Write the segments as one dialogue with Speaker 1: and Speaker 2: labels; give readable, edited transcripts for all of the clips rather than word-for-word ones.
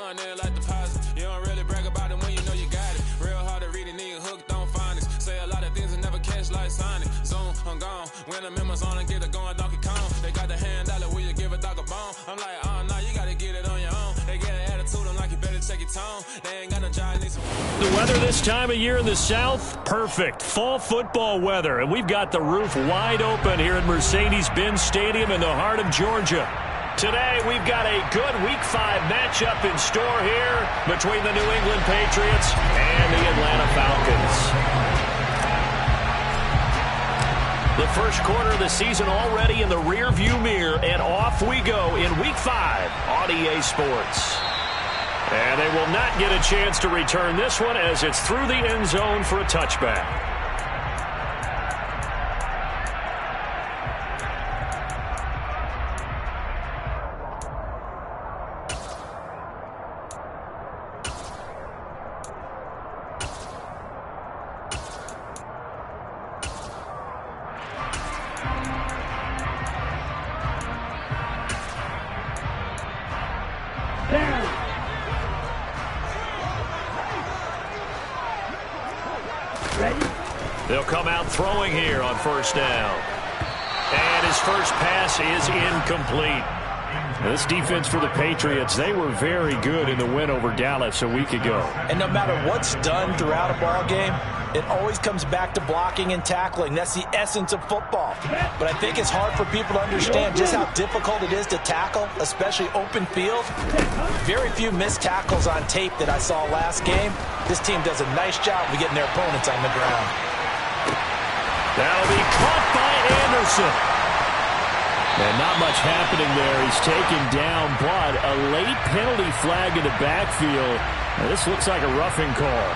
Speaker 1: going in like deposit. You don't really brag about it when you know you got it. Real hard to read a nigga hooked on phonics. Say a lot of things and never catch like Sonic. Zone, I'm gone. When I'm in my zone and get it going Donkey Kong. They got the hand dollar, will you give a dog a bone? I'm like, oh no, you gotta get it on your own. They get an attitude, I'm like, you better check your tone. They ain't got no job, need some.
Speaker 2: The weather this time of year in the South, perfect. Fall football weather, and we've got the roof wide open here at Mercedes-Benz Stadium in the heart of Georgia. Today, we've got a good Week 5 matchup in store here between the New England Patriots and the Atlanta Falcons. The first quarter of the season already in the rearview mirror, and off we go in Week 5 on EA Sports. And they will not get a chance to return this one as it's through the end zone for a touchback. They'll come out throwing here on first down. And his first pass is incomplete. This defense for the Patriots, they were very good in the win over Dallas a week ago.
Speaker 3: And no matter what's done throughout a ball game, it always comes back to blocking and tackling. That's the essence of football. But I think it's hard for people to understand just how difficult it is to tackle, especially open field. Very few missed tackles on tape that I saw last game. This team does a nice job of getting their opponents on the ground.
Speaker 2: That'll be caught by Anderson. And not much happening there. He's taken down, but a late penalty flag in the backfield. Now, this looks like a roughing call.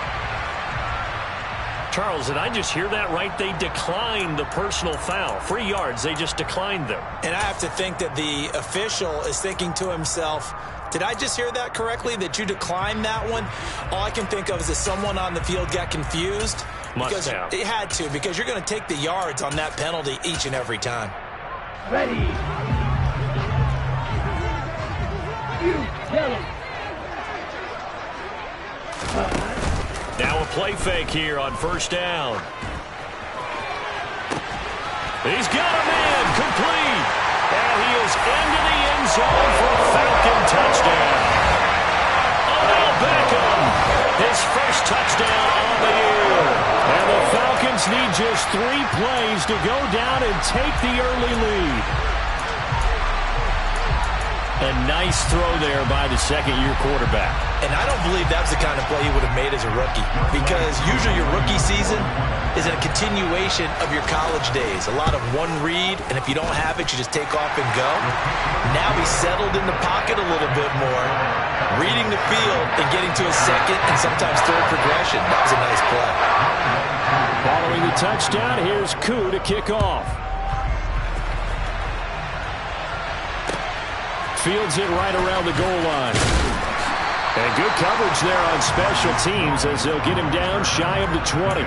Speaker 2: Charles, did I just hear that right? They declined the personal foul. 3 yards, they just declined them.
Speaker 3: And I have to think that the official is thinking to himself, did I just hear that correctly, that you declined that one? All I can think of is that someone on the field got confused.
Speaker 2: Must have.
Speaker 3: It had to, because you're going to take the yards on that penalty each and every time.
Speaker 4: Ready. You yellow.
Speaker 2: Now a play fake here on first down. He's got a man complete. And he is into the end zone for a Falcon touchdown. Odell Beckham, his first touchdown on the year. And the Falcons need just 3 plays to go down and take the early lead. A nice throw there by the second-year quarterback.
Speaker 3: And I don't believe that's the kind of play he would have made as a rookie, because usually your rookie season is a continuation of your college days. A lot of one read, and if you don't have it, you just take off and go. Now he's settled in the pocket a little bit more, reading the field and getting to a second and sometimes third progression. That was a nice play.
Speaker 2: Following the touchdown, here's Koo to kick off. Fields it right around the goal line. And good coverage there on special teams as they'll get him down shy of the 20.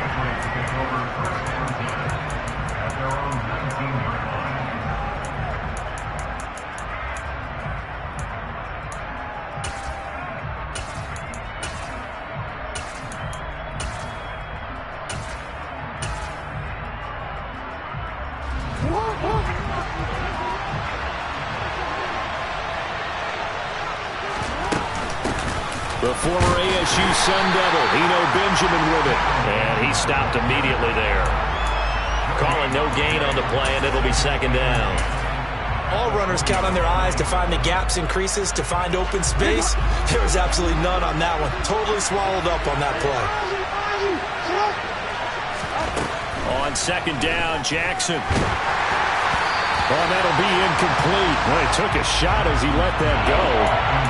Speaker 2: The former ASU Sun Devil, Eno Benjamin with it. And he stopped immediately there. Calling no gain on the play, and it'll be second down.
Speaker 3: All runners count on their eyes to find the gaps and creases, to find open space. There was absolutely none on that one. Totally swallowed up on that play.
Speaker 2: On second down, Jackson. Oh, that'll be incomplete. Well, he took a shot as he let that go.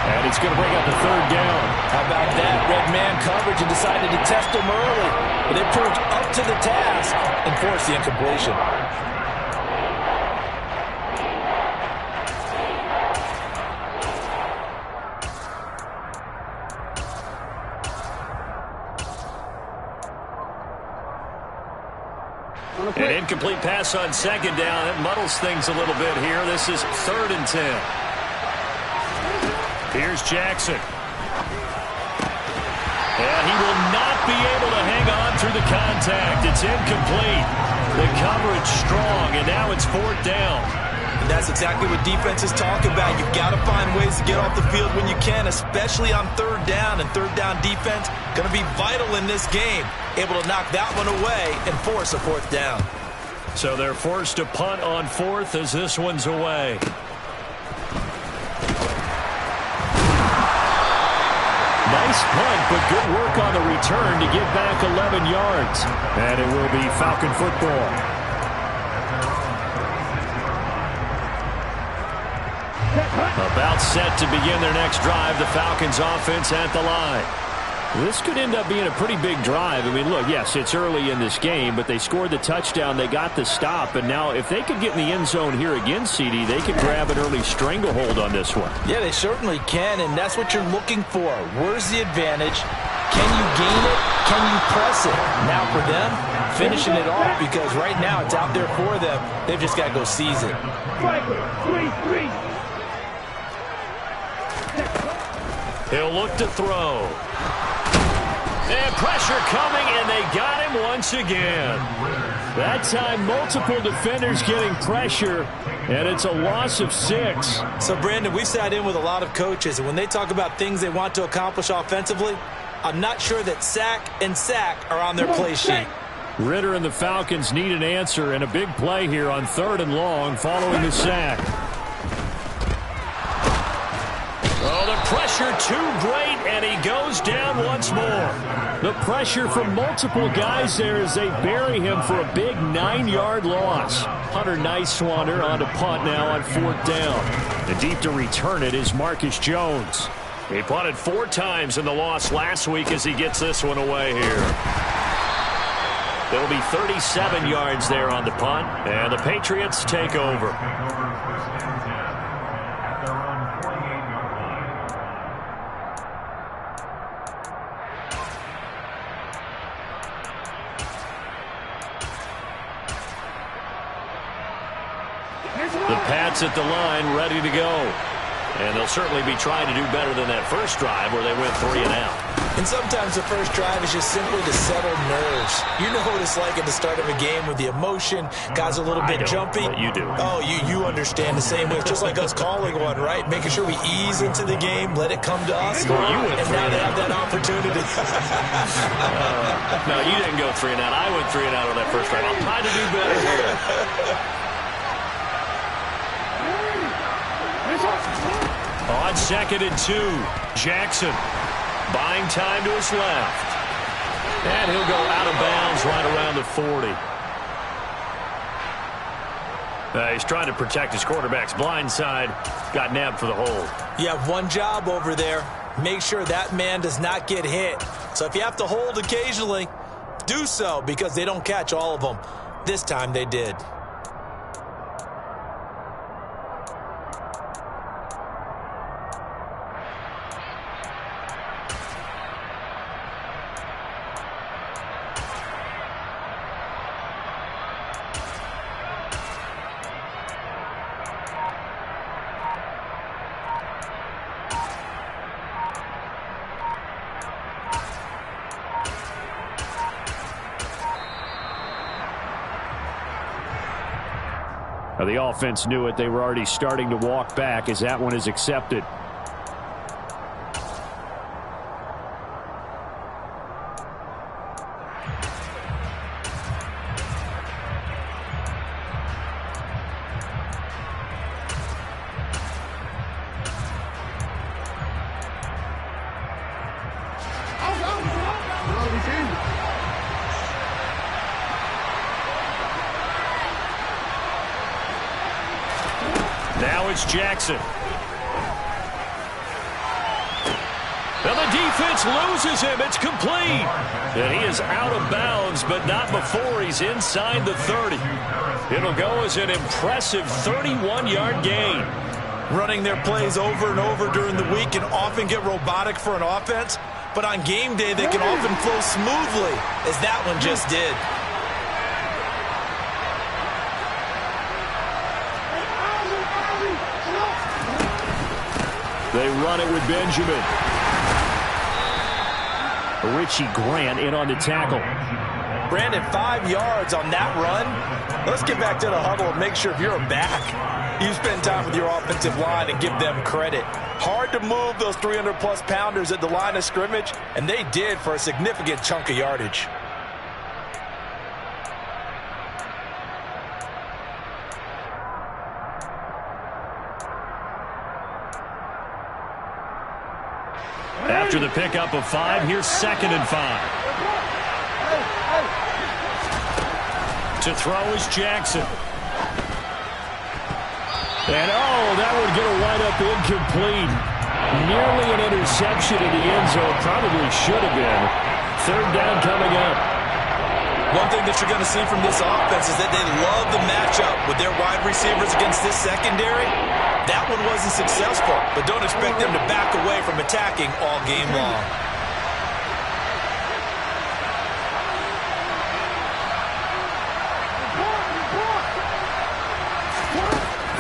Speaker 2: And it's going to bring up a third down.
Speaker 3: How about that? Red man coverage and decided to test him early. But they proved up to the task and forced the incompletion.
Speaker 2: An incomplete pass on second down. It muddles things a little bit here. This is 3rd and 10. Here's Jackson. And he will not be able to hang on through the contact. It's incomplete. The coverage strong, and now it's 4th down.
Speaker 3: And that's exactly what defenses talk about. You've got to find ways to get off the field when you can, especially on 3rd down. And 3rd down defense going to be vital in this game. Able to knock that one away and force a 4th down.
Speaker 2: So they're forced to punt on 4th as this one's away. Nice punt, but good work on the return to get back 11 yards. And it will be Falcon football. About set to begin their next drive, the Falcons offense at the line. This could end up being a pretty big drive. I mean, look, yes, it's early in this game, but they scored the touchdown, they got the stop, and now if they could get in the end zone here again, CD, they could grab an early stranglehold on this one.
Speaker 3: Yeah, they certainly can, and that's what you're looking for. Where's the advantage? Can you gain it? Can you press it? Now for them, finishing it off, because right now it's out there for them. They've just got to go seize it.
Speaker 4: 3-3.
Speaker 2: He'll look to throw. And pressure coming, and they got him once again. That time, multiple defenders getting pressure, and it's a loss of 6.
Speaker 3: So, Brandon, we sat in with a lot of coaches, and when they talk about things they want to accomplish offensively, I'm not sure that sack and sack are on their play sheet.
Speaker 2: Ritter and the Falcons need an answer, and a big play here on 3rd and long following the sack. Oh, the pressure too great, and he goes down once more. The pressure from multiple guys there as they bury him for a big 9-yard loss. Hunter Nicewander on to punt now on 4th down. And deep to return it is Marcus Jones. He punted 4 times in the loss last week as he gets this one away here. There'll be 37 yards there on the punt, and the Patriots take over. The Pats at the line, ready to go. And they'll certainly be trying to do better than that first drive where they went 3 and out.
Speaker 3: And sometimes the first drive is just simply to settle nerves. You know what it's like at the start of a game with the emotion. Guys a little bit jumpy.
Speaker 2: But you do.
Speaker 3: Oh, you understand the same way. It's just like us calling one, right? Making sure we ease into the game, let it come to us.
Speaker 2: Well, you went
Speaker 3: and
Speaker 2: 3
Speaker 3: now
Speaker 2: and
Speaker 3: they
Speaker 2: out.
Speaker 3: have that opportunity.
Speaker 2: No, you didn't go 3 and out. I went 3 and out on that first drive. I'll try to do better here. On 2nd and 2, Jackson buying time to his left. And he'll go out of bounds right around the 40. He's trying to protect his quarterback's blind side. Got nabbed for the hold.
Speaker 3: You have one job over there. Make sure that man does not get hit. So if you have to hold occasionally, do so, because they don't catch all of them. This time they did.
Speaker 2: Now, the offense knew it. They were already starting to walk back as that one is accepted. Now it's Jackson. Now the defense loses him. It's complete. And he is out of bounds, but not before he's inside the 30. It'll go as an impressive 31-yard gain.
Speaker 3: Running their plays over and over during the week can often get robotic for an offense, but on game day they can often flow smoothly, as that one just did.
Speaker 2: They run it with Benjamin. Richie Grant in on the tackle.
Speaker 3: Brandon, 5 yards on that run. Let's get back to the huddle and make sure if you're a back, you spend time with your offensive line and give them credit. Hard to move those 300-plus pounders at the line of scrimmage, and they did for a significant chunk of yardage.
Speaker 2: After the pickup of 5, here's 2nd and 5. To throw is Jackson. And, that would get a wide-up incomplete. Nearly an interception in the end zone. Probably should have been. 3rd down coming up.
Speaker 3: One thing that you're going to see from this offense is that they love the matchup with their wide receivers against this secondary. That one wasn't successful, but don't expect them to back away from attacking all game long.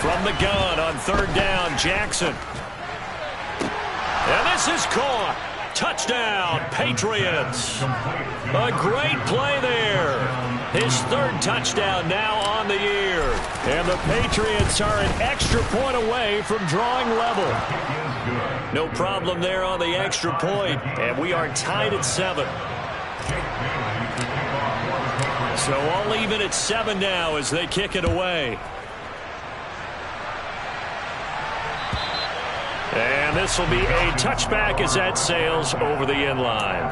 Speaker 2: From the gun on 3rd down, Jackson. And this is caught. Touchdown, Patriots. A great play there. His 3rd touchdown now on the year. And the Patriots are an extra point away from drawing level. No problem there on the extra point. And we are tied at 7. So all even at 7 now as they kick it away. And this will be a touchback as that sails over the end line.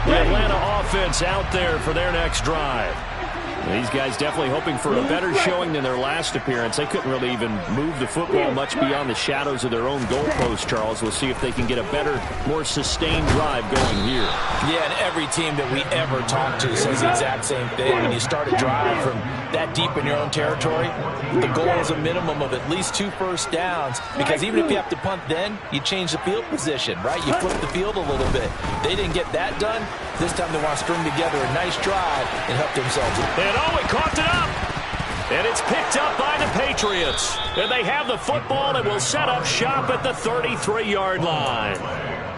Speaker 2: The Atlanta offense out there for their next drive. These guys definitely hoping for a better showing than their last appearance. They couldn't really even move the football much beyond the shadows of their own goalpost, Charles. We'll see if they can get a better, more sustained drive going here.
Speaker 3: Yeah, and every team that we ever talk to says the exact same thing. When you start a drive from that deep in your own territory, the goal is a minimum of at least 2 first downs, because even if you have to punt then, you change the field position, right? You flip the field a little bit. They didn't get that done. This time they want to string together a nice drive and help themselves.
Speaker 2: And he coughed it up. And it's picked up by the Patriots. And they have the football and will set up shop at the 33-yard line.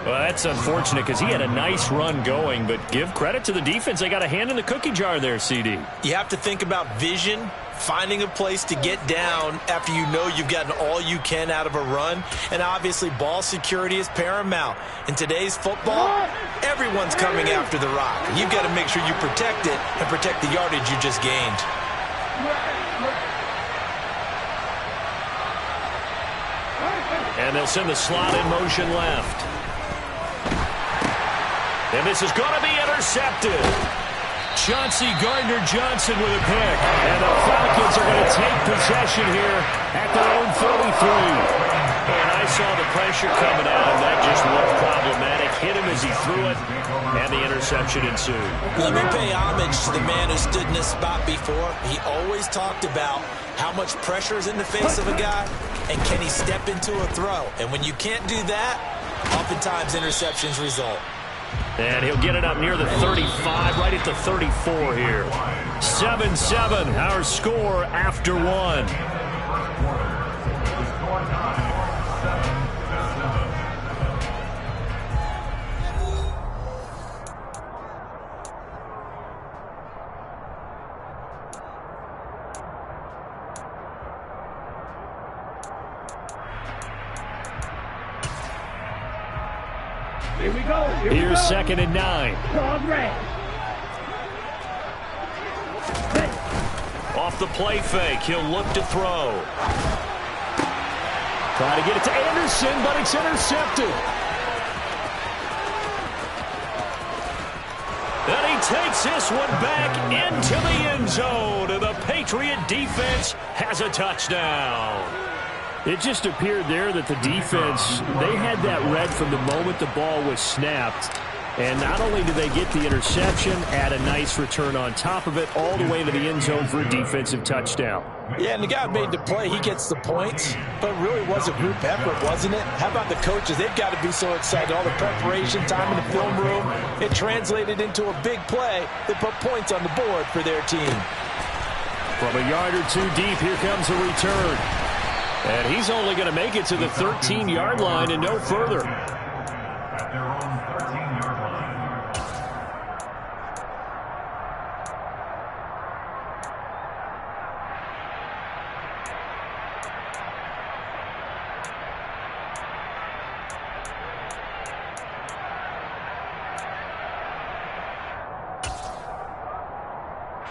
Speaker 2: Well, that's unfortunate because he had a nice run going, but give credit to the defense. They got a hand in the cookie jar there, CD.
Speaker 3: You have to think about vision, finding a place to get down after you know you've gotten all you can out of a run. And obviously ball security is paramount. In today's football, everyone's coming after the rock. You've got to make sure you protect it and protect the yardage you just gained.
Speaker 2: And they'll send the slot in motion left. And this is going to be intercepted. Chauncey Gardner-Johnson with a pick. And the Falcons are going to take possession here at their own 33. And I saw the pressure coming at him. That just looked problematic. Hit him as he threw it, and the interception ensued.
Speaker 3: Let me pay homage to the man who stood in this spot before. He always talked about how much pressure is in the face of a guy, and can he step into a throw. And when you can't do that, oftentimes interceptions result.
Speaker 2: And he'll get it up near the 35, right at the 34 here. 7-7, our score after 1.
Speaker 4: Here we go.
Speaker 2: Here's 2nd and 9. Off the play fake, he'll look to throw. Try to get it to Anderson, but it's intercepted. And he takes this one back into the end zone, and the Patriot defense has a touchdown. It just appeared there that the defense, they had that read from the moment the ball was snapped. And not only did they get the interception, add a nice return on top of it, all the way to the end zone for a defensive touchdown.
Speaker 3: Yeah, and the guy made the play. He gets the points, but it really was a group effort, wasn't it? How about the coaches? They've got to be so excited. All the preparation time in the film room, it translated into a big play that put points on the board for their team.
Speaker 2: From a yard or two deep, here comes a return. And he's only going to make it to the 13-yard line and no further.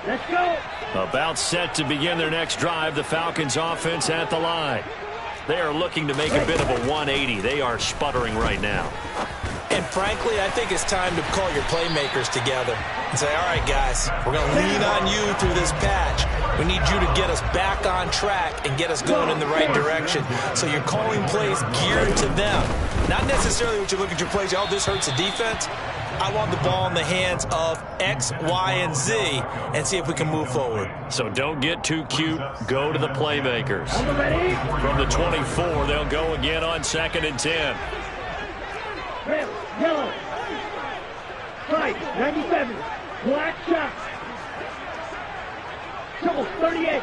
Speaker 4: Let's go.
Speaker 2: About set to begin their next drive, the Falcons offense at the line. They are looking to make a bit of a 180. They are sputtering right now.
Speaker 3: And frankly, I think it's time to call your playmakers together and say, all right, guys, we're going to lean on you through this patch. We need you to get us back on track and get us going in the right direction. So you're calling plays geared to them. Not necessarily what you look at your plays, oh, this hurts the defense. I want the ball in the hands of X, Y, and Z and see if we can move forward.
Speaker 2: So don't get too cute. Go to the playmakers. From the 24, they'll go again on 2nd and 10.
Speaker 4: Red, yellow. Fight, 97. Black shot. Double, 38.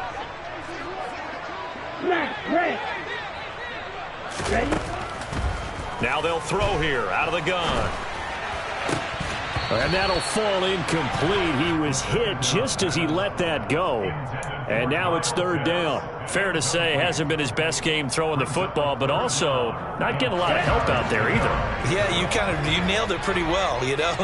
Speaker 4: Black, red. Ready?
Speaker 2: Now they'll throw here out of the gun. And that'll fall incomplete. He was hit just as he let that go. And now it's 3rd down. Fair to say, hasn't been his best game throwing the football, but also not getting a lot of help out there either.
Speaker 3: Yeah, you nailed it pretty well, you know.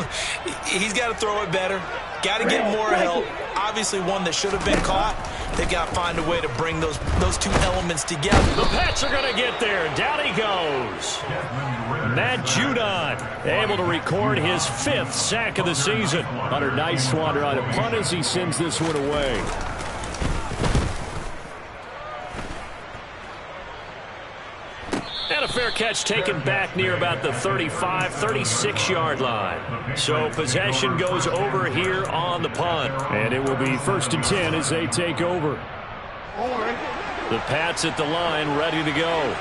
Speaker 3: He's got to throw it better. Got to get more help. Obviously one that should have been caught. They've got to find a way to bring those two elements together.
Speaker 2: The Pats are going to get there. Down he goes. Matt Judon able to record his 5th sack of the season. Under nice swatter on a punt as he sends this one away. And a fair catch taken back near about the 35, 36-yard line. So possession goes over here on the punt. And it will be 1st and 10 as they take over. The Pats at the line ready to go.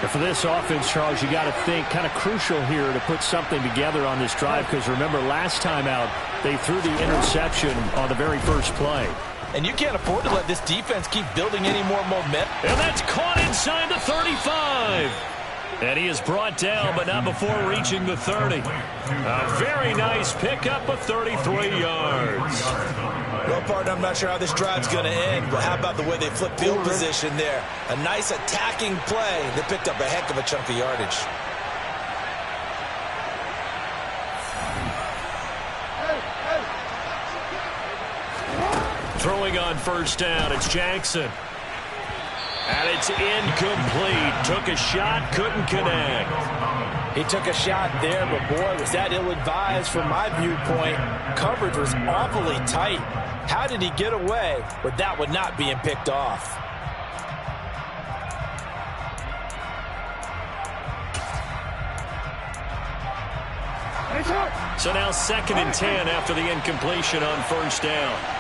Speaker 2: And for this offense, Charles, you got to think kind of crucial here to put something together on this drive because remember last time out they threw the interception on the very first play.
Speaker 3: And you can't afford to let this defense keep building any more momentum.
Speaker 2: And that's caught inside the 35. And he is brought down, but not before reaching the 30. A very nice pickup of 33 yards.
Speaker 3: Well, partner, I'm not sure how this drive's going to end, but how about the way they flip field position there? A nice attacking play that picked up a heck of a chunk of yardage.
Speaker 2: Throwing on 1st down, it's Jackson. And it's incomplete. Took a shot, couldn't connect.
Speaker 3: He took a shot there, but boy, was that ill-advised from my viewpoint. Coverage was awfully tight. How did he get away with that one not being picked off?
Speaker 2: So now 2nd and 10 after the incompletion on 1st down.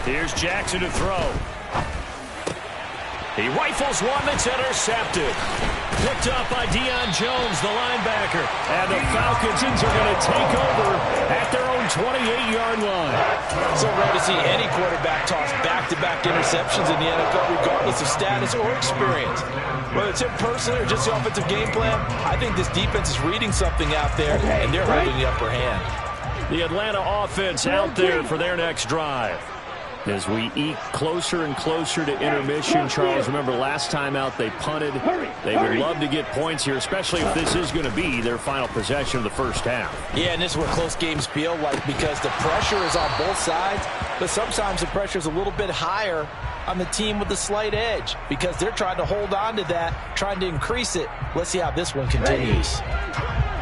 Speaker 2: Here's Jackson to throw. He rifles one that's intercepted. Picked up by Deion Jones, the linebacker. And the Falcons are going to take over at their own 28-yard line.
Speaker 3: So rare to see any quarterback toss back-to-back interceptions in the NFL, regardless of status or experience. Whether it's him personally or just the offensive game plan, I think this defense is reading something out there, and they're holding the upper hand.
Speaker 2: The Atlanta offense out there for their next drive. As we eke closer and closer to intermission, Charles, remember last time out they punted. They would love to get points here, especially if this is going to be their final possession of the 1st half.
Speaker 3: Yeah, and this is where close games feel like because the pressure is on both sides, but sometimes the pressure is a little bit higher on the team with the slight edge because they're trying to hold on to that, trying to increase it. Let's see how this one continues.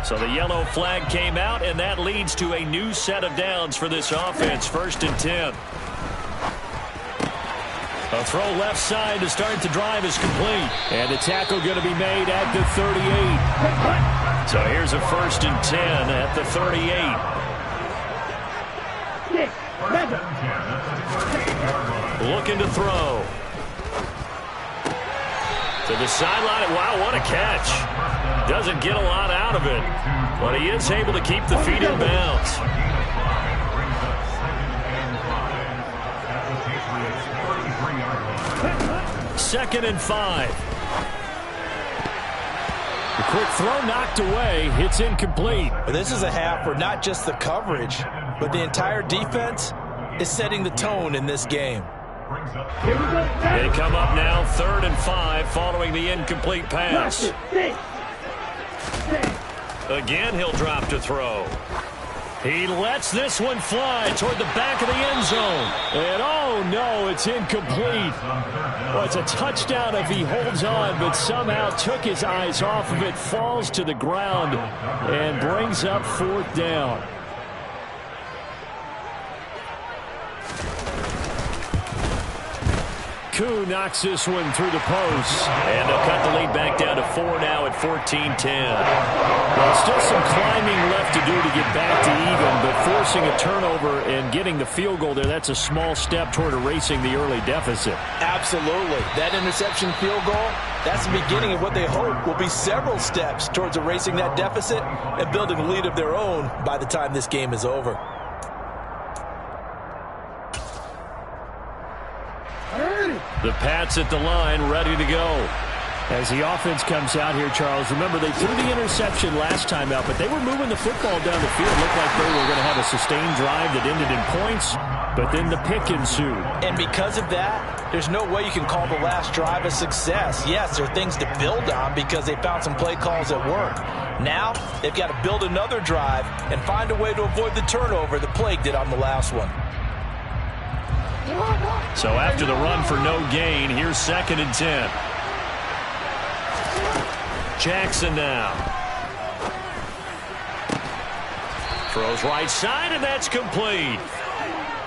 Speaker 2: So the yellow flag came out, and that leads to a new set of downs for this offense. 1st and 10. A throw left side to start the drive is complete. And the tackle going to be made at the 38. So here's a 1st and 10 at the 38.
Speaker 4: 6, 7.
Speaker 2: Looking to throw. To the sideline. Wow, what a catch. Doesn't get a lot out of it, but he is able to keep the feet in bounds. Second and 5. The quick throw knocked away. It's incomplete.
Speaker 3: This is a half where not just the coverage, but the entire defense is setting the tone in this game.
Speaker 2: They come up now 3rd and 5 following the incomplete pass. Again, he'll drop to throw. He lets this one fly toward the back of the end zone. And oh no, it's incomplete. Well, it's a touchdown if he holds on, but somehow took his eyes off of it, falls to the ground, and brings up 4th down. Koo knocks this one through the post. And they'll cut the lead back down to 4 now at 14-10. Well, still some climbing left to do to get back to even, but forcing a turnover and getting the field goal there, that's a small step toward erasing the early deficit.
Speaker 3: Absolutely. That interception field goal, that's the beginning of what they hope will be several steps towards erasing that deficit and building a lead of their own by the time this game is over.
Speaker 2: The Pats at the line, ready to go. As the offense comes out here, Charles, remember they threw the interception last time out, but they were moving the football down the field. Looked like they were going to have a sustained drive that ended in points, but then the pick ensued. And because of that, there's no way you can call the last drive a success. Yes, there are things to build on because they found some play calls that work. Now, they've got to build another drive and find a way to avoid the turnover that plagued it on the last one. So after the run for no gain, here's 2nd and 10. Jackson now. Throws right side, and that's complete.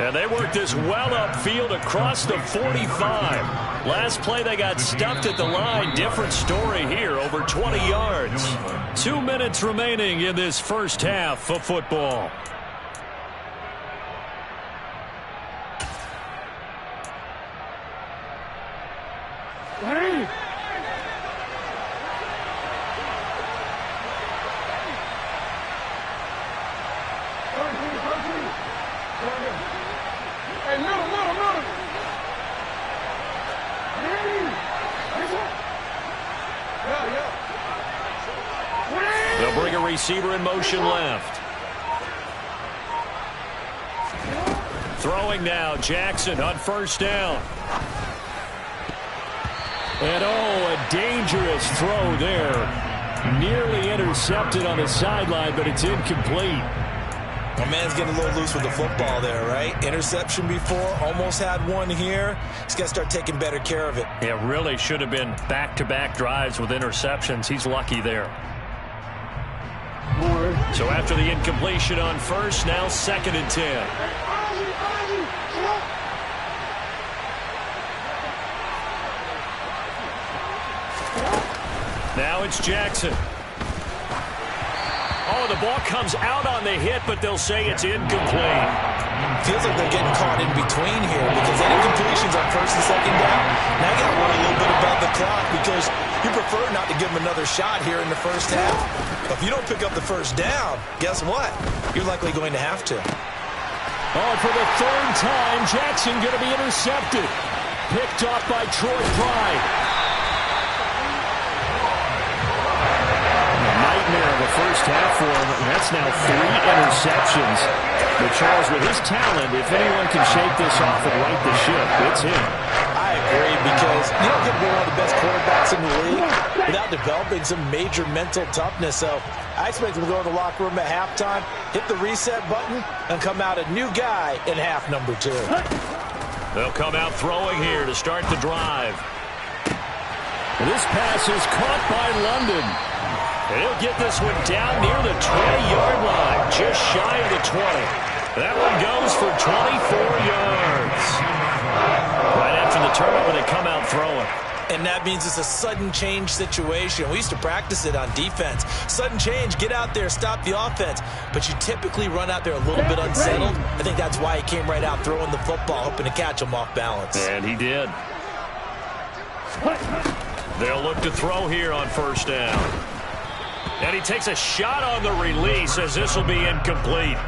Speaker 2: And they work this well upfield across the 45. Last play, they got stuffed at the line. Different story here, over 20 yards. 2 minutes remaining in this first half of football. They'll bring a receiver in motion left. Throwing now, Jackson on 1st down. And oh, a dangerous throw there. Nearly intercepted on the sideline, but it's incomplete.
Speaker 3: My man's getting a little loose with the football there, right? Interception before, almost had one here. He's got to start taking better care of it.
Speaker 2: It really should have been back-to-back drives with interceptions. He's lucky there. So after the incompletion on 1st, now 2nd and 10. Now it's Jackson. Oh, the ball comes out on the hit, but they'll say it's incomplete.
Speaker 3: Feels like they're getting caught in between here because that incompletion's on 1st and 2nd down. Now you got to run a little bit above the clock because you prefer not to give them another shot here in the first half. But if you don't pick up the 1st down, guess what? You're likely going to have to.
Speaker 2: Oh, for the 3rd time, Jackson going to be intercepted. Picked off by Troy Pride. Of a first half for him. That's now 3 interceptions. But Charles, with his talent, if anyone can shake this off and right the ship, it's him.
Speaker 3: I agree because you don't get to be one of the best quarterbacks in the league without developing some major mental toughness. So I expect him to go to the locker room at halftime, hit the reset button, and come out a new guy in half number 2.
Speaker 2: They'll come out throwing here to start the drive. This pass is caught by London. He'll get this one down near the 20-yard line, just shy of the 20. That one goes for 24 yards. Right after the turn up and they come out throwing.
Speaker 3: And that means it's a sudden change situation. We used to practice it on defense. Sudden change, get out there, stop the offense. But you typically run out there a little bit unsettled. I think that's why he came right out throwing the football, hoping to catch him off balance.
Speaker 2: And he did. They'll look to throw here on first down. And he takes a shot on the release as this will be incomplete.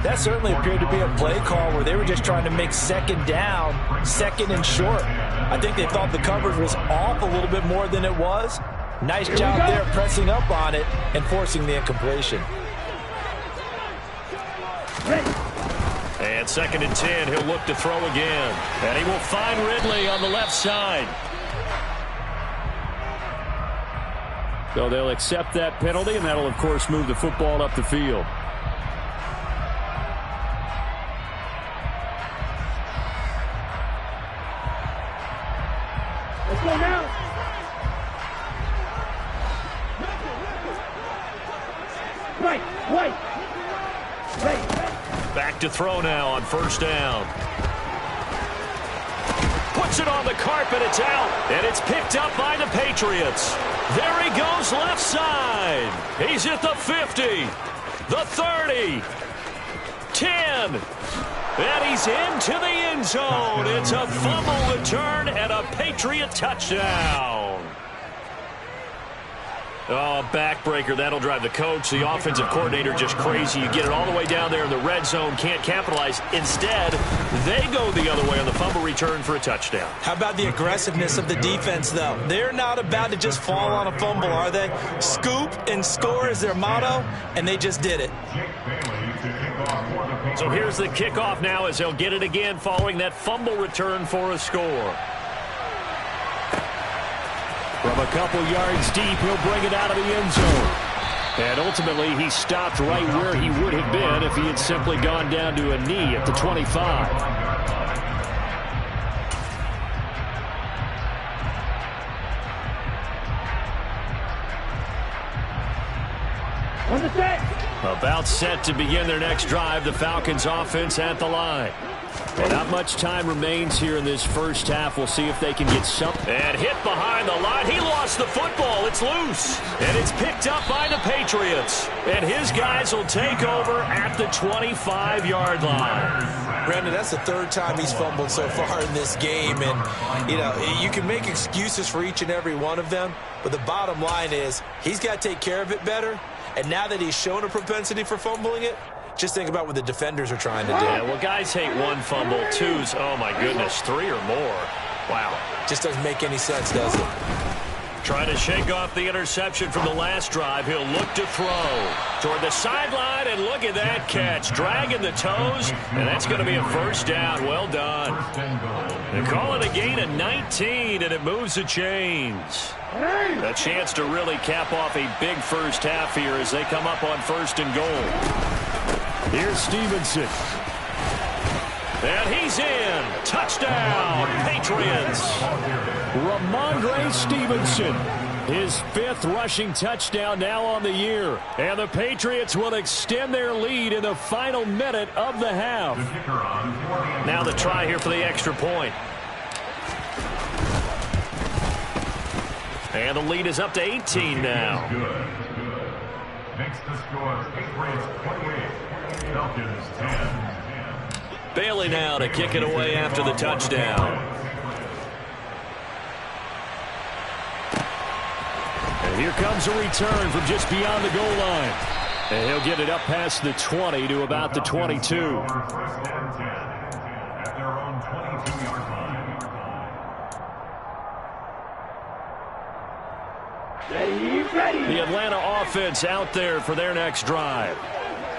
Speaker 3: That certainly appeared to be a play call where they were just trying to make second down, second and short. I think they thought the coverage was off a little bit more than it was. Nice job there pressing up on it and forcing the incompletion.
Speaker 2: And second and 10, he'll look to throw again. And he will find Ridley on the left side. So they'll accept that penalty, and that'll, of course, move the football up the field.
Speaker 4: Let's go now. Right.
Speaker 2: Back to throw now on first down. Puts it on the carpet, it's out, and it's picked up by the Patriots. There he goes left side. He's at the 50, the 30, 10, and he's into the end zone. It's a fumble return and a Patriot touchdown. Oh, backbreaker. That'll drive the coach, the offensive coordinator, just crazy. You get it all the way down there in the red zone, can't capitalize. Instead, they go the other way on the fumble return for a touchdown.
Speaker 3: How about the aggressiveness of the defense, though? They're not about to just fall on a fumble, are they? Scoop and score is their motto, and they just did it.
Speaker 2: So here's the kickoff now as they'll get it again following that fumble return for a score. From a couple yards deep, he'll bring it out of the end zone. And ultimately, he stopped right where he would have been if he had simply gone down to a knee at the 25.
Speaker 4: On the set.
Speaker 2: About set to begin their next drive, the Falcons offense at the line. And not much time remains here in this first half. We'll see if they can get something. And hit behind the line. He lost the football. It's loose. And it's picked up by the Patriots. And his guys will take over at the 25-yard line.
Speaker 3: Brandon, that's the third time he's fumbled so far in this game. And, you know, you can make excuses for each and every one of them. But the bottom line is he's got to take care of it better. And now that he's shown a propensity for fumbling it, just think about what the defenders are trying to do.
Speaker 2: Yeah, well, guys hate one fumble, twos, oh my goodness, three or more. Wow.
Speaker 3: Just doesn't make any sense, does it?
Speaker 2: Trying to shake off the interception from the last drive. He'll look to throw toward the sideline, and look at that catch. Dragging the toes, and that's going to be a first down. Well done. They call it a gain of 19, and it moves the chains. A chance to really cap off a big first half here as they come up on first and goal. Here's Stevenson. And he's in. Touchdown, Patriots. Ramondre Stevenson. His fifth rushing touchdown now on the year. And the Patriots will extend their lead in the final minute of the half. Now the try here for the extra point. And the lead is up to 18 now.
Speaker 5: Next to score, Patriots 28. Falcons 10.
Speaker 2: Bailey now to kick it away after the touchdown. And here comes a return from just beyond the goal line. And he'll get it up past the 20 to about the 22.
Speaker 5: First and 10 at their own 22-yard line.
Speaker 4: Ready.
Speaker 2: The Atlanta offense out there for their next drive.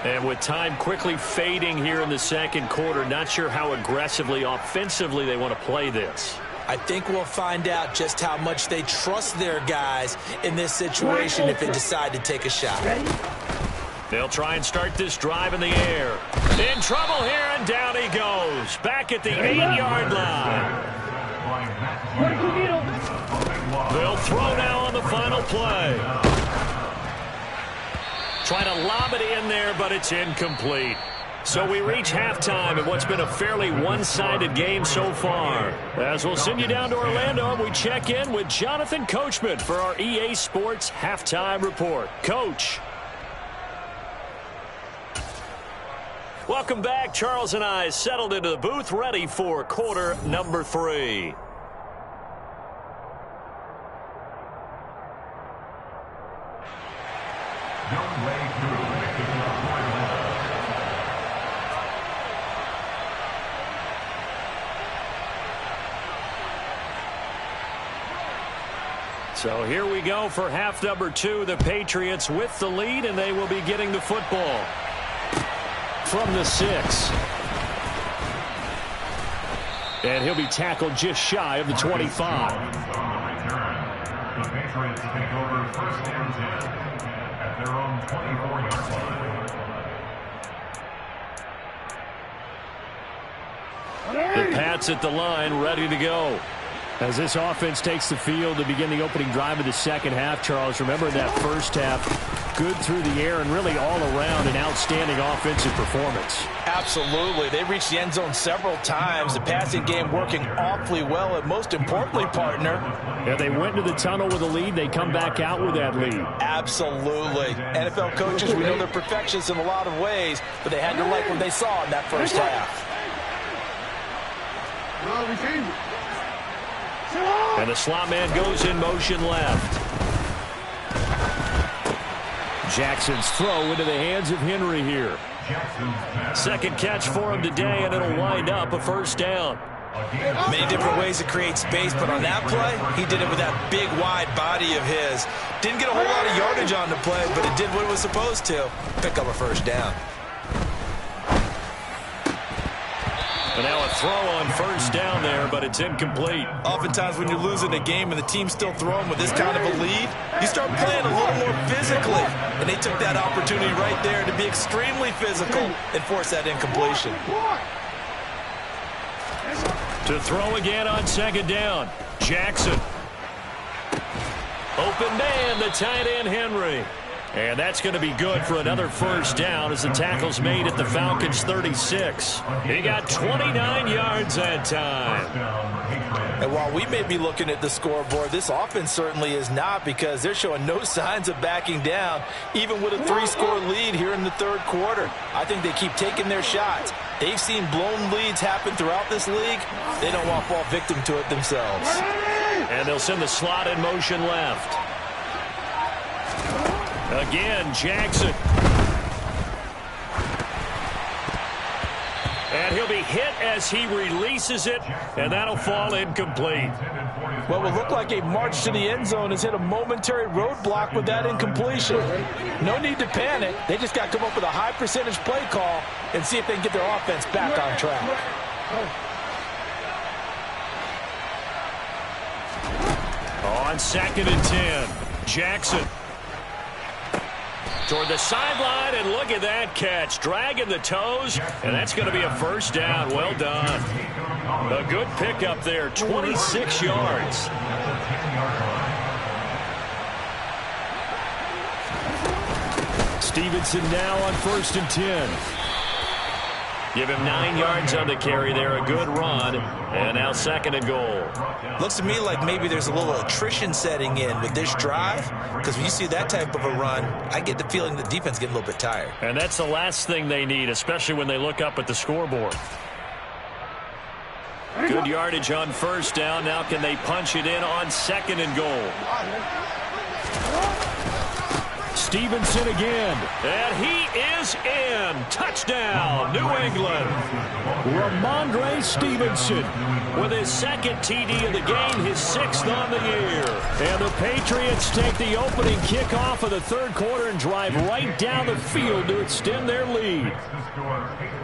Speaker 2: And with time quickly fading here in the second quarter, not sure how aggressively, offensively they want to play this.
Speaker 3: I think we'll find out just how much they trust their guys in this situation if they decide to take a shot.
Speaker 2: They'll try and start this drive in the air. In trouble here, and down he goes. Back at the 8-yard line. They'll throw now on the final play. Trying to lob it in there, but it's incomplete. So we reach halftime in what's been a fairly one-sided game so far. As we'll send you down to Orlando, and we check in with Jonathan Coachman for our EA Sports Halftime Report. Coach. Welcome back. Charles and I settled into the booth, ready for quarter number 3. So here we go for half number 2. The Patriots with the lead, and they will be getting the football from the 6. And he'll be tackled just shy of the 25.
Speaker 5: The Patriots take over first and 10 at their own 24-yard line.
Speaker 2: The Pats at the line, ready to go. As this offense takes the field to begin the opening drive of the second half, Charles, remember in that first half, good through the air and really all around an outstanding offensive performance.
Speaker 3: Absolutely. They reached the end zone several times. The passing game working awfully well, and most importantly, partner.
Speaker 2: Yeah, they went into the tunnel with a lead. They come back out with that lead.
Speaker 3: Absolutely. NFL coaches, we know they're perfectionists in a lot of ways, but they had to like what they saw in that first half.
Speaker 2: And the slot man goes in motion left. Jackson's throw into the hands of Henry here. Second catch for him today, and it'll wind up a first down.
Speaker 3: Many different ways to create space, but on that play, he did it with that big, wide body of his. Didn't get a whole lot of yardage on the play, but it did what it was supposed to. Pick up a first down.
Speaker 2: And now a throw on first down there, but it's incomplete.
Speaker 3: Oftentimes when you're losing a game and the team's still throwing with this kind of a lead, you start playing a little more physically. And they took that opportunity right there to be extremely physical and force that incompletion.
Speaker 2: To throw again on second down, Jackson. Open man, the tight end Henry. And that's going to be good for another first down as the tackle's made at the Falcons' 36. He got 29 yards that time.
Speaker 3: And while we may be looking at the scoreboard, this offense certainly is not, because they're showing no signs of backing down, even with a 3-score lead here in the third quarter. I think they keep taking their shots. They've seen blown leads happen throughout this league. They don't want to fall victim to it themselves.
Speaker 2: And they'll send the slot in motion left. Again, Jackson. And he'll be hit as he releases it, and that'll fall incomplete.
Speaker 3: What will look like a march to the end zone has hit a momentary roadblock with that incompletion. No need to panic. They just got to come up with a high percentage play call and see if they can get their offense back on track.
Speaker 2: On second and 10, Jackson. Toward the sideline, and look at that catch. Dragging the toes, and that's going to be a first down. Well done. A good pickup there, 26 yards. Stevenson now on first and 10. Give him 9 yards on the carry there, a good run, and now second and goal.
Speaker 3: Looks to me like maybe there's a little attrition setting in with this drive, because when you see that type of a run, I get the feeling the defense getting a little bit tired.
Speaker 2: And that's the last thing they need, especially when they look up at the scoreboard. Good yardage on first down. Now can they punch it in on second and goal? Stevenson again, and he is in. Touchdown, New England. Ramondre Stevenson with his second TD of the game, his 6th on the year. And the Patriots take the opening kickoff of the third quarter and drive right down the field to extend their lead.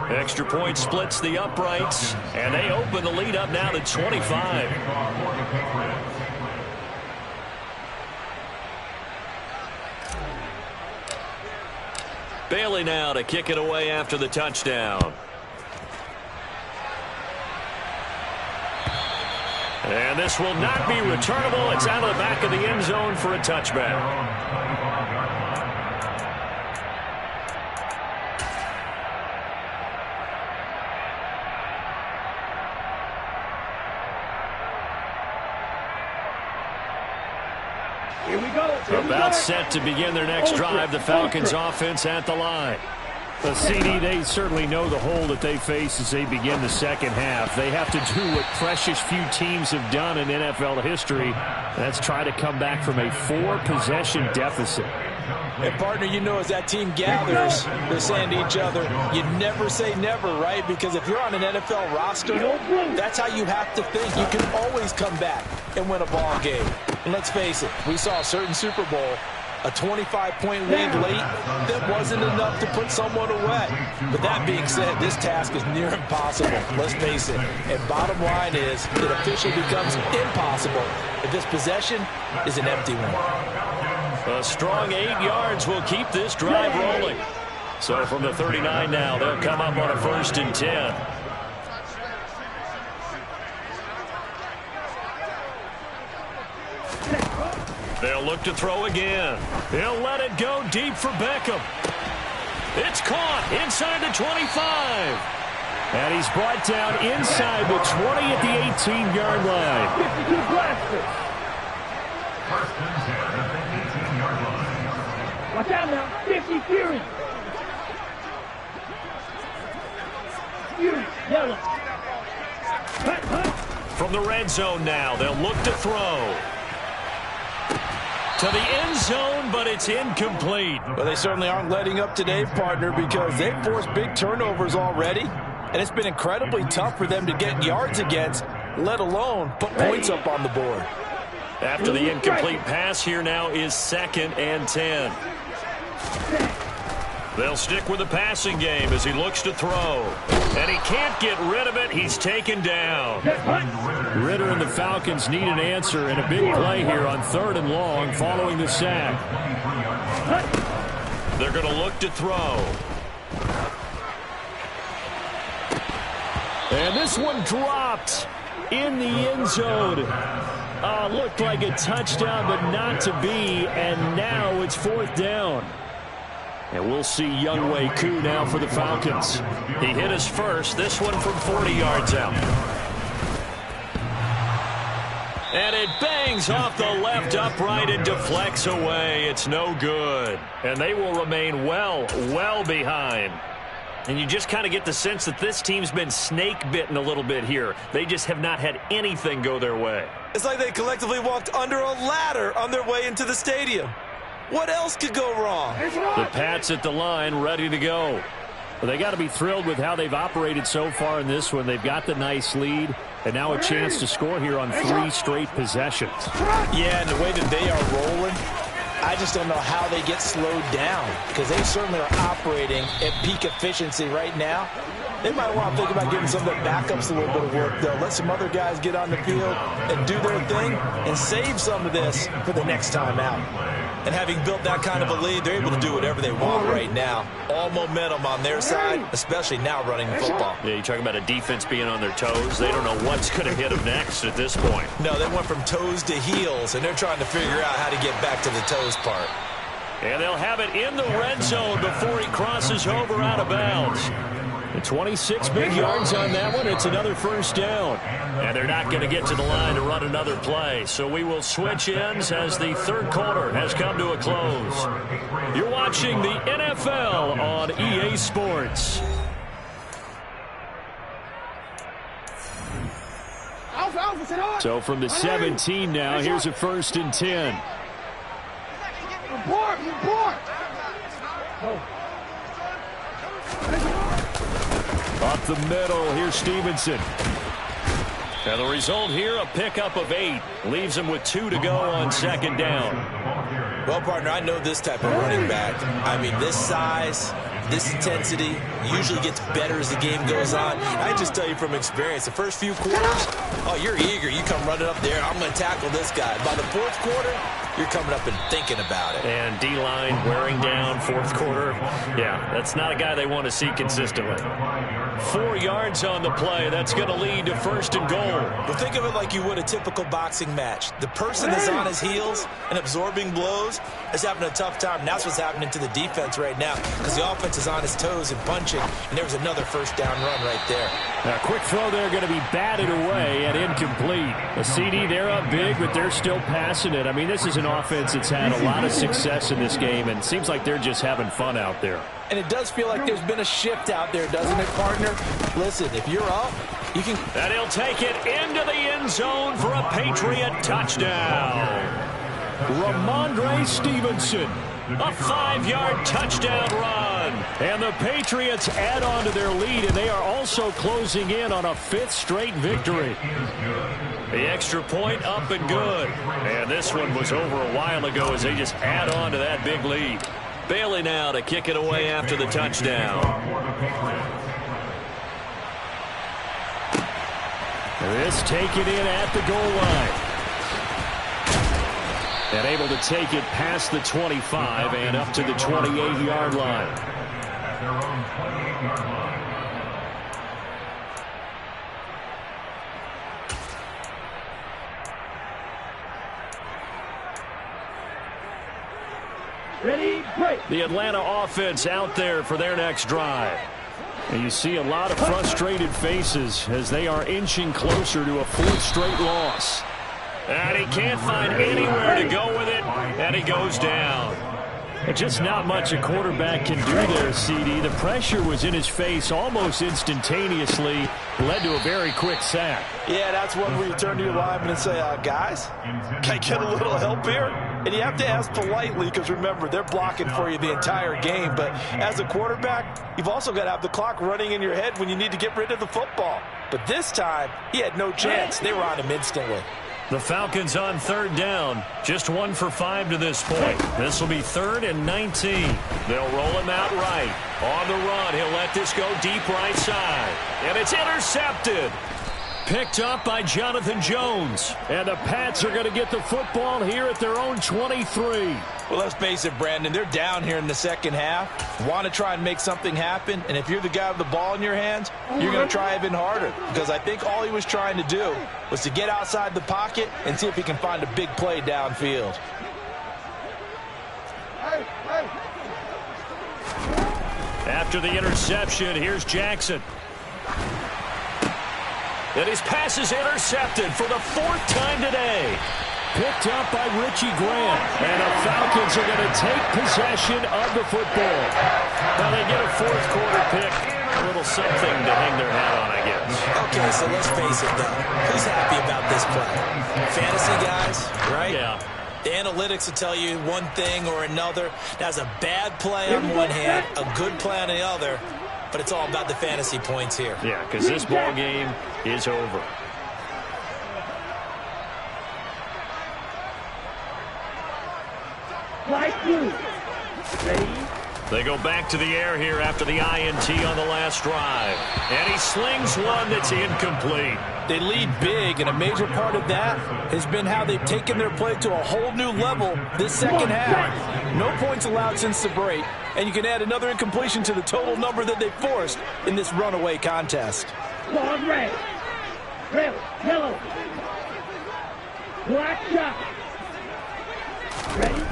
Speaker 2: Extra point splits the uprights, and they open the lead up now to 25. Bailey now to kick it away after the touchdown. And this will not be returnable. It's out of the back of the end zone for a touchback.
Speaker 4: Here we go.
Speaker 2: About set to begin their next drive, the Falcons offense at the line. The CD, they certainly know the hole that they face as they begin the second half. They have to do what precious few teams have done in NFL history. That's try to come back from a 4-possession deficit.
Speaker 3: And, partner, you know, as that team gathers, they're saying to each other, you never say never, right? Because if you're on an NFL roster, that's how you have to think. You can always come back and win a ball game. And let's face it, we saw a certain Super Bowl, a 25-point lead late, that wasn't enough to put someone away. But that being said, this task is near impossible. Let's face it. And bottom line is, it officially becomes impossible if this possession is an empty one.
Speaker 2: A strong 8 yards will keep this drive rolling. So from the 39 now, they'll come up on a 1st and 10. They'll look to throw again. They'll let it go deep for Beckham. It's caught inside the 25. And he's brought down inside the 20 at the 18-yard line.
Speaker 4: 52 blasters.
Speaker 5: 1st and 10 at the 18-yard line.
Speaker 4: Watch out now. 50 Fury. Fury. Yellow. Hut, hut.
Speaker 2: From the red zone now, they'll look to throw. To the end zone, but it's incomplete.
Speaker 3: Well, they certainly aren't letting up today, partner, because they've forced big turnovers already, and it's been incredibly tough for them to get yards against, let alone put points up on the board.
Speaker 2: After the incomplete pass, here now is 2nd and 10. They'll stick with the passing game as he looks to throw. And he can't get rid of it. He's taken down. Ritter and the Falcons need an answer, and a big play here on 3rd and long following the sack. They're going to look to throw. And this one dropped in the end zone. Looked like a touchdown, but not to be. And now it's 4th down. And we'll see Younghoe Koo now for the Falcons. He hit his first, this one from 40 yards out. And it bangs off the left upright and deflects away. It's no good. And they will remain well behind. And you just kind of get the sense that this team's been snake-bitten a little bit here. They just have not had anything go their way.
Speaker 3: It's like they collectively walked under a ladder on their way into the stadium. What else could go wrong?
Speaker 2: The Pats at the line, ready to go. Well, they got to be thrilled with how they've operated so far in this one. They've got the nice lead, and now a chance to score here on 3 straight possessions.
Speaker 3: Yeah, and the way that they are rolling, I just don't know how they get slowed down, because they certainly are operating at peak efficiency right now. They might want to think about giving some of their backups a little bit of work, though. Let some other guys get on the field and do their thing and save some of this for the next time out. And having built that kind of a lead, they're able to do whatever they want right now. All momentum on their side, especially now running the football.
Speaker 2: Yeah, you're talking about a defense being on their toes. They don't know what's going to hit them next at this point.
Speaker 3: No, they went from toes to heels, and they're trying to figure out how to get back to the toes part.
Speaker 2: And they'll have it in the red zone before he crosses over out of bounds. The 26 big yards on that one. It's another 1st down. And they're not going to get to the line to run another play. So we will switch ends as the 3rd quarter has come to a close. You're watching the NFL on EA Sports. So from the 17 now, here's a 1st and 10. Up the middle, here's Stevenson. And the result here, a pickup of 8. Leaves him with 2 to go on 2nd down.
Speaker 3: Well, partner, I know this type of running back. I mean, this size, this intensity usually gets better as the game goes on. I just tell you from experience, the first few quarters, oh, you're eager. You come running up there, I'm going to tackle this guy. By the 4th quarter, you're coming up and thinking about it.
Speaker 2: And D-line wearing down 4th quarter. Yeah, that's not a guy they want to see consistently. 4 yards on the play. That's going to lead to 1st and goal.
Speaker 3: Well, think of it like you would a typical boxing match. The person is on his heels and absorbing blows is having a tough time. And that's what's happening to the defense right now, because the offense is on his toes and punching, and there's another 1st down run right there.
Speaker 2: A quick throw there going to be batted away and incomplete. A CD, they're up big, but they're still passing it. I mean, this is an an offense that's had a lot of success in this game, and seems like they're just having fun out there.
Speaker 3: And it does feel like there's been a shift out there, doesn't it, partner? Listen, if you're up, you can...
Speaker 2: And he'll take it into the end zone for a Patriot touchdown. Ramondre Stevenson, a 5-yard touchdown run. And the Patriots add on to their lead, and they are also closing in on a 5th straight victory. The extra point up and good. And this one was over a while ago as they just add on to that big lead. Bailey now to kick it away after the touchdown. This taken in at the goal line. And able to take it past the 25 and up to the 28-yard line.
Speaker 5: At their own 28-yard line.
Speaker 4: Ready, break.
Speaker 2: The Atlanta offense out there for their next drive. And you see a lot of frustrated faces as they are inching closer to a 4th straight loss. And he can't find anywhere to go with it, and he goes down. Just not much a quarterback can do there, CD. The pressure was in his face almost instantaneously, led to a very quick sack.
Speaker 3: Yeah, that's one where you turn to your lineman and say, guys, can I get a little help here? And you have to ask politely because, remember, they're blocking for you the entire game. But as a quarterback, you've also got to have the clock running in your head when you need to get rid of the football. But this time, he had no chance. They were on him instantly.
Speaker 2: The Falcons on 3rd down. Just 1 for 5 to this point. This will be 3rd and 19. They'll roll him out right. On the run, he'll let this go deep right side. And it's intercepted. Picked up by Jonathan Jones. And the Pats are going to get the football here at their own 23.
Speaker 3: Well, let's face it, Brandon. They're down here in the second half. Want to try and make something happen. And if you're the guy with the ball in your hands, you're going to try even harder. Because I think all he was trying to do was to get outside the pocket and see if he can find a big play downfield.
Speaker 2: After the interception, here's Jackson. And his pass is intercepted for the 4th time today. Picked up by Richie Grant. And the Falcons are going to take possession of the football. Now they get a 4th quarter pick. A little something to hang their hat on, I guess.
Speaker 3: Okay, so let's face it, though. Who's happy about this play? Fantasy guys, right?
Speaker 2: Yeah.
Speaker 3: The analytics will tell you one thing or another. That's a bad play on one hand, a good play on the other. But it's all about the fantasy points here.
Speaker 2: Yeah, because this ball game is over.
Speaker 4: Like you. Ready?
Speaker 2: They go back to the air here after the INT on the last drive. And he slings one that's incomplete.
Speaker 3: They lead big, and a major part of that has been how they've taken their play to a whole new level this second half. No points allowed since the break, and you can add another incompletion to the total number that they forced in this runaway contest.
Speaker 4: Ball red. Red. Yellow. Black shot. Ready?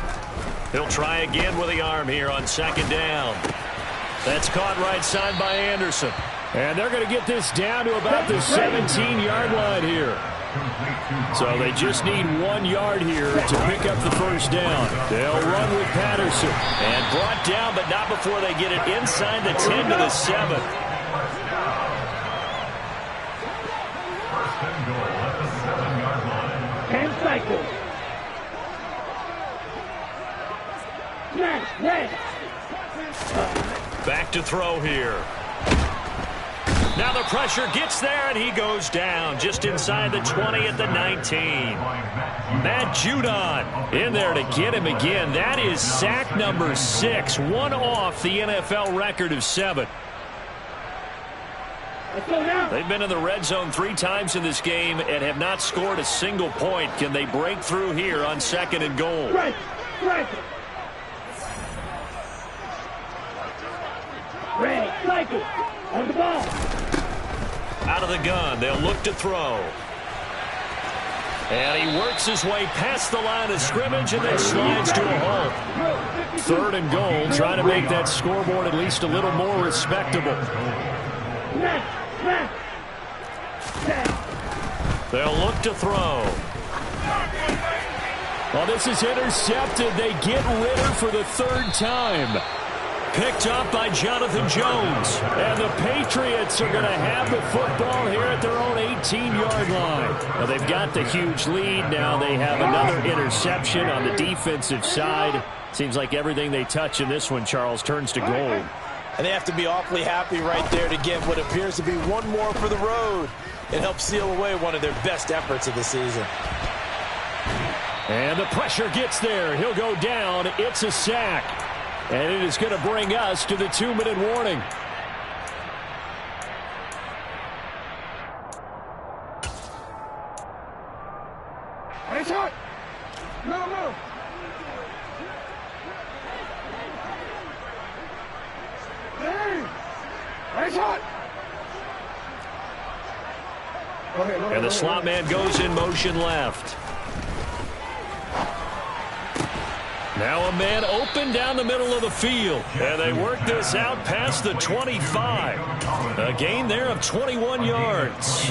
Speaker 2: He'll try again with the arm here on 2nd down. That's caught right side by Anderson. And they're going to get this down to about the 17-yard line here. So they just need 1 yard here to pick up the 1st down. They'll run with Patterson. And brought down, but not before they get it inside the 10 to the 7.
Speaker 5: First and goal at the 7-yard line.
Speaker 4: 10 cycles. Smash.
Speaker 2: Back to throw here. Now the pressure gets there, and he goes down just inside the 20 at the 19. Matt Judon in there to get him again. That is sack number 6, one off the NFL record of 7. They've been in the red zone 3 times in this game and have not scored a single point. Can they break through here on 2nd and goal?
Speaker 4: Right. Red, cycle, on the ball.
Speaker 2: Out of the gun, they'll look to throw. And he works his way past the line of scrimmage and then slides to a halt. 3rd and goal, trying to make that scoreboard at least a little more respectable. They'll look to throw. Well, this is intercepted. They get Ritter for the third time. Picked up by Jonathan Jones. And the Patriots are going to have the football here at their own 18-yard line. Well, they've got the huge lead. Now they have another interception on the defensive side. Seems like everything they touch in this one, Charles, turns to gold.
Speaker 3: And they have to be awfully happy right there to get what appears to be one more for the road. It helps seal away one of their best efforts of the season.
Speaker 2: And the pressure gets there. He'll go down. It's a sack. And it is going to bring us to the 2-minute warning.
Speaker 4: Nice shot. No. Hey. Nice shot.
Speaker 2: And the slot man goes in motion left. Now a man open down the middle of the field. And they work this out past the 25. A gain there of 21 yards.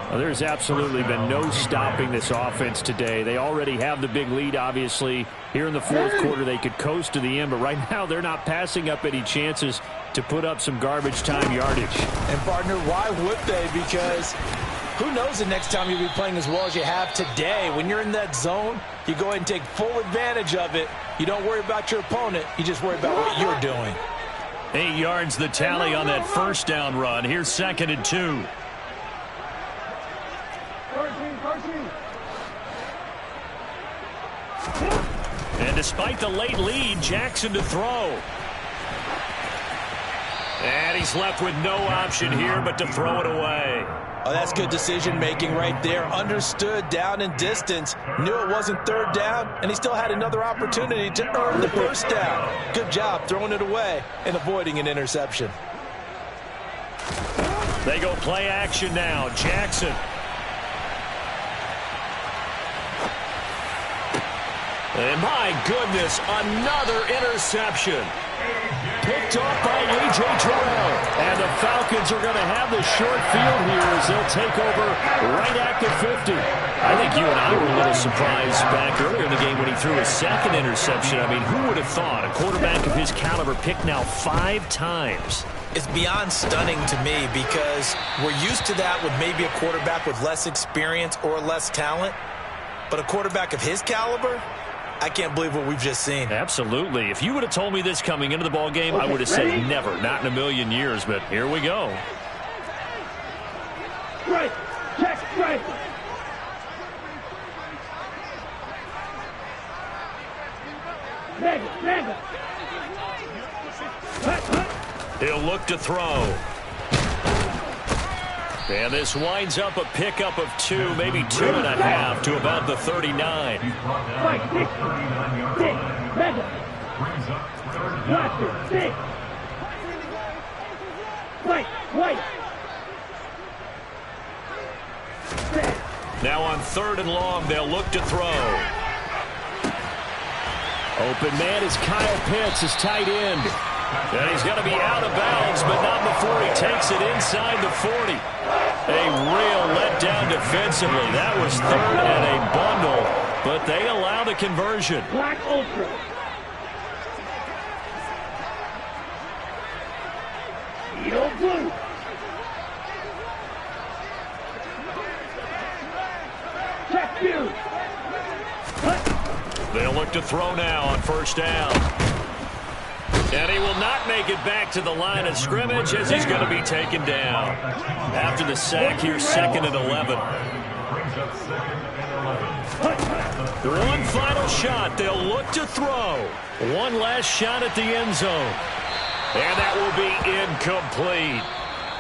Speaker 2: Well, there's absolutely been no stopping this offense today. They already have the big lead, obviously. Here in the fourth quarter, they could coast to the end. But right now, they're not passing up any chances to put up some garbage time yardage.
Speaker 3: And, partner, why would they? Because who knows the next time you'll be playing as well as you have today. When you're in that zone, you go ahead and take full advantage of it. You don't worry about your opponent. You just worry about what you're doing.
Speaker 2: 8 yards the tally on that first down run. Here's 2nd and 2. And despite the late lead, Jackson to throw. And he's left with no option here but to throw it away.
Speaker 3: Oh, that's good decision-making right there. Understood down and distance. Knew it wasn't third down, and he still had another opportunity to earn the first down. Good job throwing it away and avoiding an interception.
Speaker 2: They go play action now. Jackson. And my goodness, another interception. Picked off by A.J. Terrell. And the Falcons are going to have the short field here as they'll take over right at the 50. I think you and I were a little surprised back earlier in the game when he threw his second interception. I mean, who would have thought a quarterback of his caliber picked now 5 times?
Speaker 3: It's beyond stunning to me because we're used to that with maybe a quarterback with less experience or less talent. But a quarterback of his caliber, I can't believe what we've just seen.
Speaker 2: Absolutely. If you would have told me this coming into the ball game, I would have said never, not in a million years. But here we go.
Speaker 4: Right. Check. Right. Mega.
Speaker 2: He'll look to throw. And this winds up a pickup of 2, maybe 2.5 to about the 39.
Speaker 4: Fight. Six. Mega. Blaster. 6. Fight. White.
Speaker 2: Now on 3rd and long, they'll look to throw. Open man is Kyle Pitts, his tight end. And he's going to be out of bounds, but not before he takes it inside the 40. A real letdown defensively. That was 3rd and a bundle, but they allow the conversion.
Speaker 4: Black Ultra. Yellow blue. Check you.
Speaker 2: They'll look to throw now on 1st down. And he will not make it back to the line of scrimmage as he's going to be taken down. After the sack, here's 2nd and 11. One final shot. They'll look to throw. One last shot at the end zone. And that will be incomplete.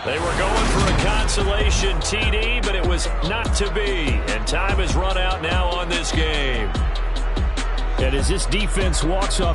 Speaker 2: They were going for a consolation TD, but it was not to be. And time has run out now on this game. And as this defense walks off